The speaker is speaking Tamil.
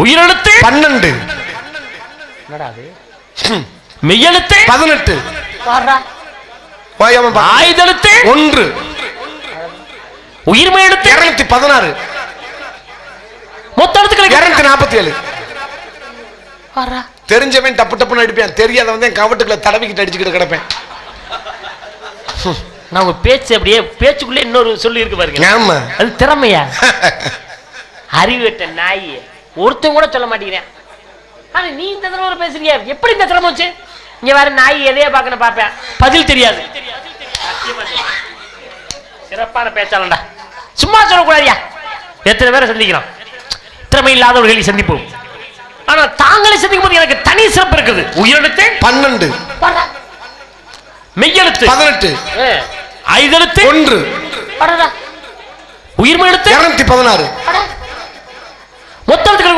உயிரெழுத்து 12. என்னடா அது? மெய்யெழுத்து 18. ஆயுதெழுத்து 1. உயிர்மை எழுத்து 216. மொத்த எழுத்துக்கள் 247. தெரிஞ்சவன் டப்பு டப்புன்னு அடிப்பேன், தெரியாதவன் தான் கவட்டுக்குள்ள தடவிக்கிட்டு அடிச்சுக்கிட்டு கிடப்பேன். நான் ஒரு பேச்சு அப்படியே பேச்சுக்குள்ளே இன்னொரு சொல்லி இருக்கு பாருங்க. ஆமா, அது திறமையா? அறிவுட்ட நாய் ஒருத்தன் கூட சொல்ல மாட்டேங்கிறேன். ஆனா நீ இந்த தடவை பேசுறிய, எப்படி இந்த திறமை வச்சு? இங்க வேற நாய் எதையே பார்க்கணும் பார்ப்பேன், பதில் தெரியாது. சிறப்பான பேச்சாளன்டா, சும்மா சொல்லக்கூடாதியா. எத்தனை பேரை சந்திக்கிறோம், திறமை இல்லாதவர்களை சந்திப்போம். ஆனா தாங்களை சந்திக்கும் போது எனக்கு தனி சிறப்பு இருக்குது. உயிரெழுத்து 12, மெய்யெழுத்து 18, ஐதெழுத்து 1, உயிர்மை எழுத்து 216. மொத்த எழுத்துக்கள்